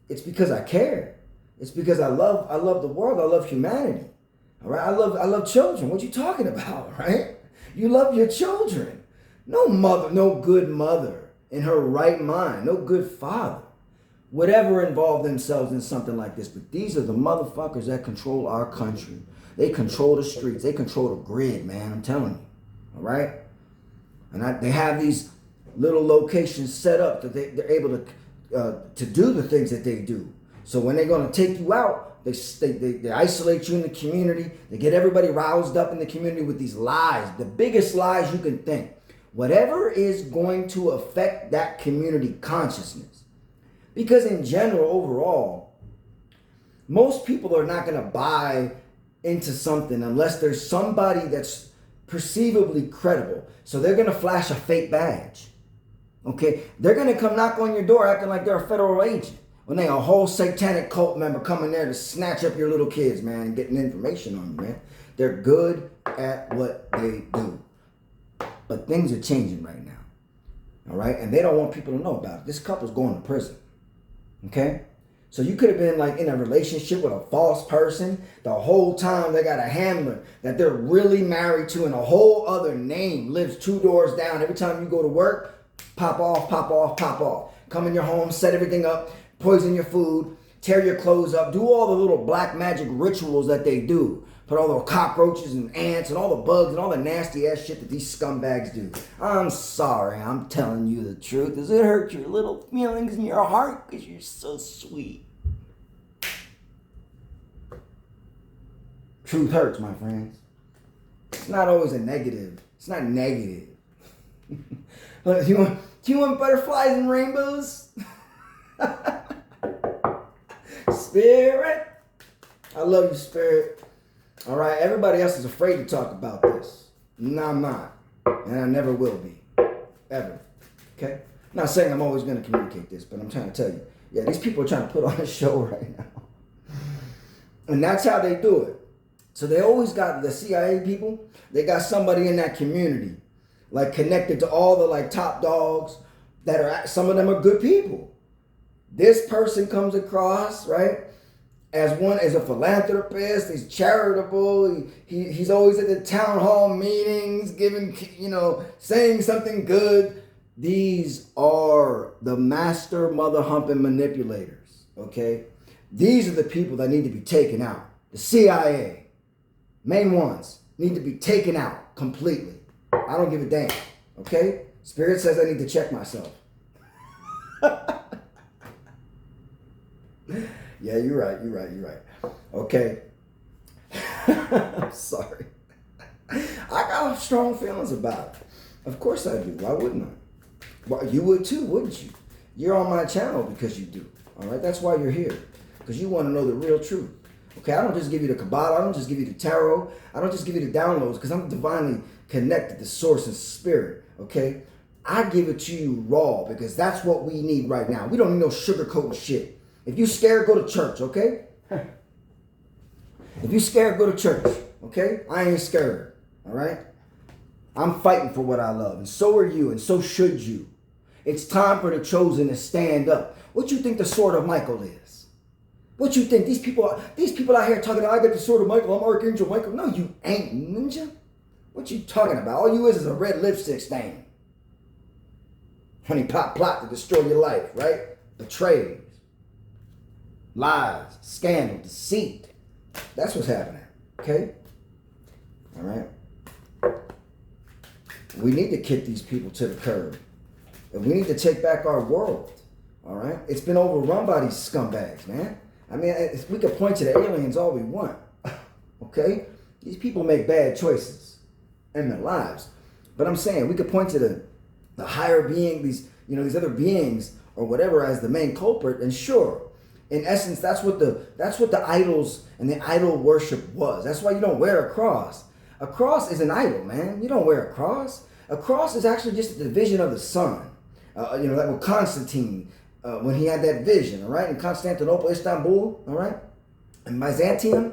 It's because I care. It's because I love the world. I love humanity. All right, I love children. What you talking about, right? You love your children. No mother, no good mother in her right mind, no good father would ever involve themselves in something like this. But these are the motherfuckers that control our country. They control the streets. They control the grid, man. I'm telling you. All right? And they have these little locations set up that they're able to do the things that they do. So when they're going to take you out, they isolate you in the community. They get everybody roused up in the community with these lies, the biggest lies you can think. Whatever is going to affect that community consciousness. Because in general, overall, most people are not going to buy into something unless there's somebody that's perceivably credible. So they're going to flash a fake badge. Okay? They're going to come knock on your door acting like they're a federal agent. When they a whole satanic cult member coming there to snatch up your little kids, man, and getting information on you, man. They're good at what they do. But things are changing right now. All right? And they don't want people to know about it. This couple's going to prison. Okay? So you could have been like in a relationship with a false person. The whole time they got a handler that they're really married to and a whole other name lives 2 doors down. Every time you go to work, pop off, pop off, pop off. Come in your home, set everything up, poison your food, tear your clothes up, do all the little black magic rituals that they do. Put all the cockroaches and ants and all the bugs and all the nasty ass shit that these scumbags do. I'm sorry, I'm telling you the truth. Does it hurt your little feelings in your heart? Because you're so sweet. Truth hurts, my friends. It's not always a negative. It's not negative. Look, do you want butterflies and rainbows? Spirit. I love you, Spirit. All right, everybody else is afraid to talk about this. No, I'm not. And I never will be. Ever. Okay? I'm not saying I'm always going to communicate this, but I'm trying to tell you. Yeah, these people are trying to put on a show right now. And that's how they do it. So they always got the CIA people. They got somebody in that community, like connected to all the like top dogs that are, some of them are good people. This person comes across, right, as a philanthropist. He's charitable. He's always at the town hall meetings, giving, saying something good. These are the master mother humping manipulators. Okay, these are the people that need to be taken out. The CIA, main ones, need to be taken out completely. I don't give a damn. Okay, Spirit says I need to check myself. Yeah, you're right. Okay. I'm sorry. I got strong feelings about it. Of course I do. Why wouldn't I? Well, you would too, wouldn't you? You're on my channel because you do. All right? That's why you're here. Because you want to know the real truth. Okay? I don't just give you the Kabbalah. I don't just give you the tarot. I don't just give you the downloads because I'm divinely connected to source and spirit. Okay? I give it to you raw because that's what we need right now. We don't need no sugarcoating shit. If you scared, go to church, okay? If you scared, go to church, okay? I ain't scared, all right? I'm fighting for what I love, and so are you, and so should you. It's time for the chosen to stand up. What you think the sword of Michael is? What you think these people out here talking about, I got the sword of Michael, I'm Archangel Michael. No, you ain't, ninja. What you talking about? All you is a red lipstick stain. Honey pot plot to destroy your life, right? Betrayed. Lies, scandal, deceit. That's what's happening. Okay? All right? We need to kick these people to the curb. And we need to take back our world. All right? It's been overrun by these scumbags, man. I mean, we can point to the aliens all we want. Okay? These people make bad choices in their lives. But I'm saying we could point to the higher being, these other beings or whatever as the main culprit, and sure, in essence, that's what the idols and the idol worship was. That's why you don't wear a cross. A cross is an idol, man. You don't wear a cross. A cross is actually just a division of the sun. Like with Constantine, when he had that vision, all right? In Constantinople, Istanbul, all right? And Byzantium,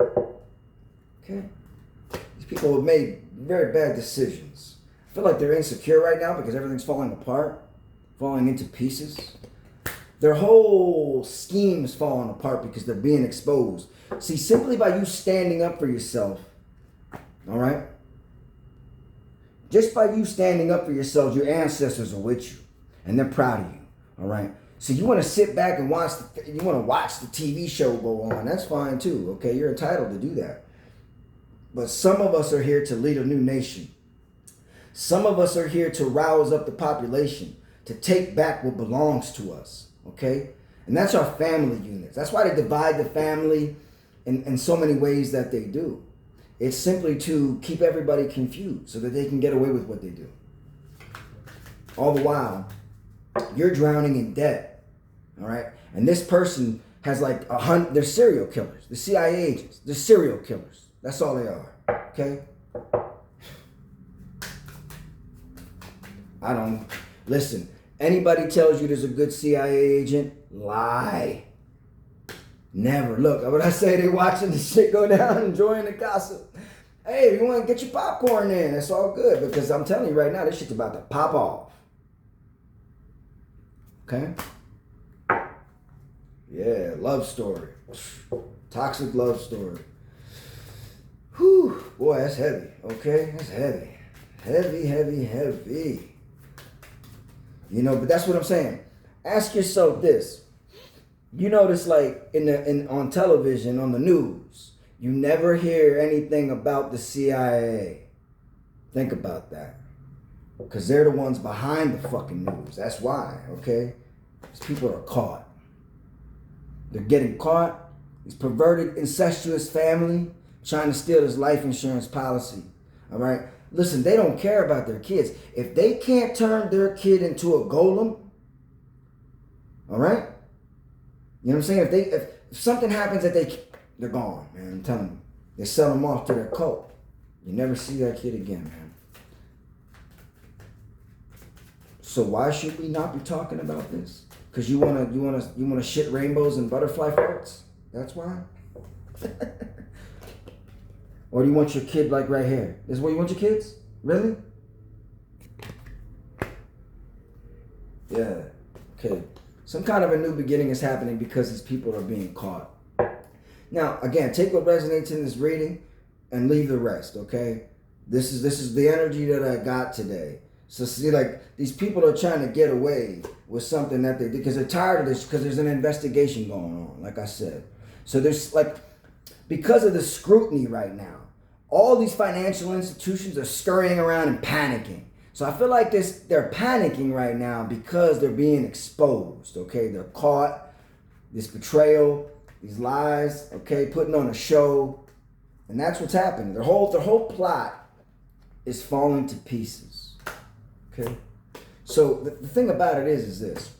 okay? These people have made very bad decisions. I feel like they're insecure right now because everything's falling apart, falling into pieces. Their whole scheme is falling apart because they're being exposed. See, simply by you standing up for yourself, all right? Just by you standing up for yourselves, your ancestors are with you, and they're proud of you, all right? So you want to sit back and watch the TV show go on. That's fine too, okay? You're entitled to do that. But some of us are here to lead a new nation. Some of us are here to rouse up the population, to take back what belongs to us. Okay? And that's our family units. That's why they divide the family in so many ways that they do. It's simply to keep everybody confused so that they can get away with what they do. All the while, you're drowning in debt. All right? And this person has like they're serial killers. The CIA agents. They're serial killers. That's all they are. Okay? Listen. Anybody tells you there's a good CIA agent, lie. Never. Look, what I say, they watching the shit go down, enjoying the gossip. Hey, if you want to get your popcorn in, that's all good. Because I'm telling you right now, this shit's about to pop off. Okay? Yeah, love story. Toxic love story. Whew. Boy, that's heavy. Okay? That's heavy. Heavy. But that's what I'm saying. Ask yourself this. You notice, like on television, on the news, you never hear anything about the CIA. Think about that. Because they're the ones behind the fucking news. That's why, okay? These people are caught. They're getting caught. This perverted, incestuous family trying to steal his life insurance policy. All right? Listen, they don't care about their kids. If they can't turn their kid into a golem, all right? You know what I'm saying? If something happens that they're gone, man. I'm telling you. They sell them off to their cult. You never see that kid again, man. So why should we not be talking about this? Because you wanna shit rainbows and butterfly farts? That's why? Or do you want your kid like right here? This is where you want your kids? Really? Yeah. Okay. Some kind of a new beginning is happening because these people are being caught. Now, again, take what resonates in this reading and leave the rest, okay? This is the energy that I got today. So see, like, these people are trying to get away with something that they did because they're tired of this, because there's an investigation going on, like I said. So there's, like, because of the scrutiny right now, all these financial institutions are scurrying around and panicking. So I feel like they're panicking right now because they're being exposed, okay? They're caught, this betrayal, these lies, okay, putting on a show. And that's what's happening. Their whole plot is falling to pieces, okay? So the thing about it is this.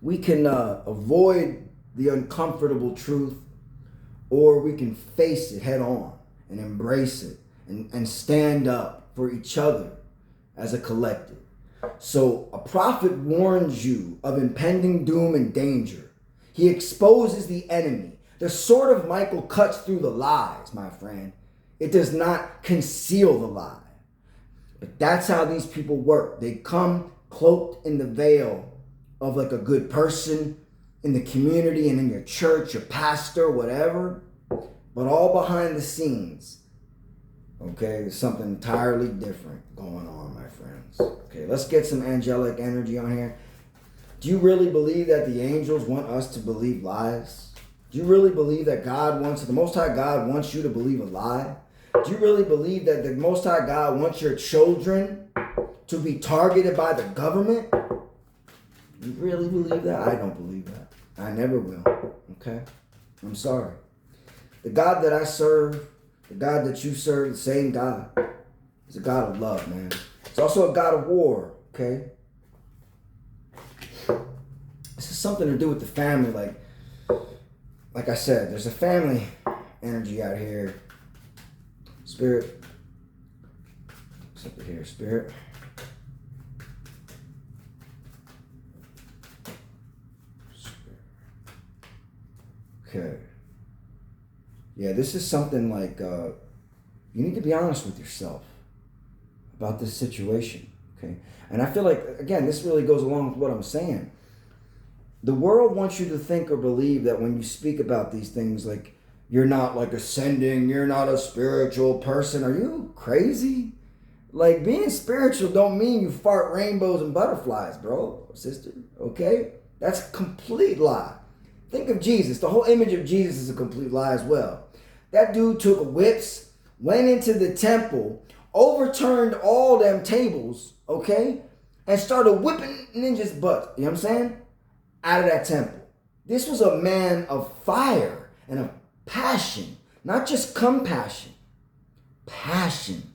We can avoid the uncomfortable truth, or we can face it head on and embrace it and stand up for each other as a collective. So a prophet warns you of impending doom and danger. He exposes the enemy. The sword of Michael cuts through the lies, my friend. It does not conceal the lie. But that's how these people work. They come cloaked in the veil of like a good person in the community and in your church, your pastor, whatever. But all behind the scenes, okay, there's something entirely different going on, my friends. Okay, let's get some angelic energy on here. Do you really believe that the angels want us to believe lies? Do you really believe that the Most High God wants you to believe a lie? Do you really believe that the Most High God wants your children to be targeted by the government? You really believe that? I don't believe that. I never will. Okay? I'm sorry. The God that I serve, the God that you serve, the same God, is a God of love, man. It's also a God of war, okay? This has something to do with the family. Like I said, there's a family energy out here. Spirit. What's up here, Spirit? Okay. Yeah, this is something like you need to be honest with yourself about this situation, okay? And I feel like, again, this really goes along with what I'm saying. The world wants you to think or believe that when you speak about these things, like, you're not like ascending, you're not a spiritual person. Are you crazy? Like, being spiritual don't mean you fart rainbows and butterflies, bro, sister, okay? That's a complete lie. Think of Jesus. The whole image of Jesus is a complete lie as well. That dude took whips, went into the temple, overturned all them tables, okay? And started whipping ninjas' butts, you know what I'm saying? Out of that temple. This was a man of fire and of passion, not just compassion. Passion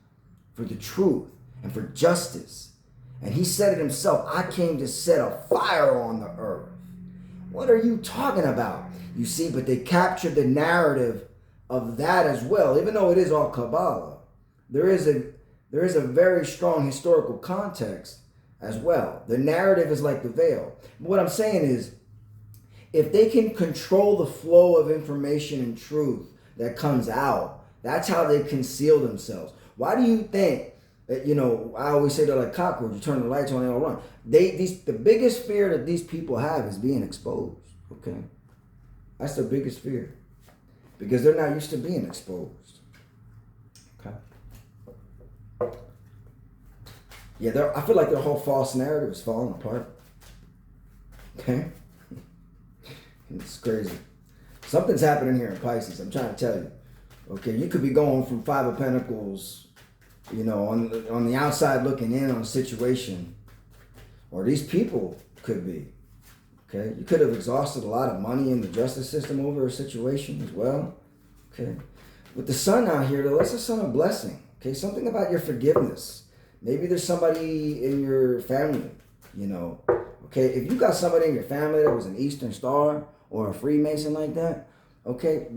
for the truth and for justice. And he said it himself, I came to set a fire on the earth. What are you talking about? You see, but they captured the narrative of that as well, even though it is all Kabbalah. There is a very strong historical context as well. The narrative is like the veil. But what I'm saying is, if they can control the flow of information and truth that comes out, that's how they conceal themselves. Why do you think that, I always say they're like cockroaches, you turn the lights on, they all run. The biggest fear that these people have is being exposed, okay? That's their biggest fear. Because they're not used to being exposed. Okay? Yeah, I feel like their whole false narrative is falling apart. Okay? It's crazy. Something's happening here in Pisces, I'm trying to tell you. Okay, you could be going from Five of Pentacles, on the outside looking in on a situation. Or these people could be. Okay, you could have exhausted a lot of money in the justice system over a situation as well. Okay, with the sun out here, though, that's a sun of blessing. Okay, something about your forgiveness. Maybe there's somebody in your family, Okay, if you got somebody in your family that was an Eastern Star or a Freemason like that, okay,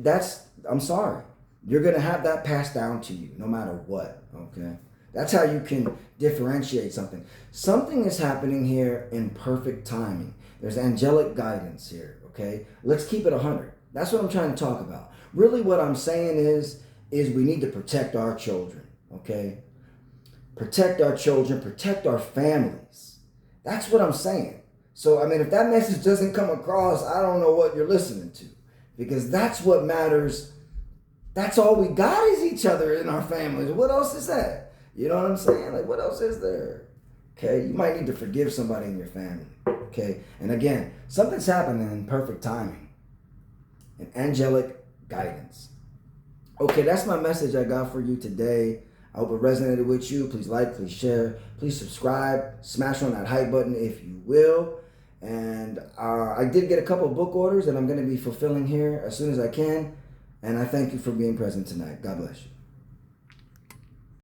I'm sorry. You're going to have that passed down to you no matter what, okay? That's how you can differentiate something. Something is happening here in perfect timing. There's angelic guidance here, okay? Let's keep it 100. That's what I'm trying to talk about. Really what I'm saying is we need to protect our children, okay? Protect our children, protect our families. That's what I'm saying. So, I mean, if that message doesn't come across, I don't know what you're listening to. Because that's what matters. That's all we got is each other in our families. What else is that? You know what I'm saying? Like, what else is there? Okay, you might need to forgive somebody in your family. Okay, and again, something's happening in perfect timing and angelic guidance. Okay, that's my message I got for you today. I hope it resonated with you. Please like, please share, please subscribe, smash on that hype button if you will. And I did get a couple of book orders that I'm going to be fulfilling here as soon as I can. And I thank you for being present tonight. God bless you.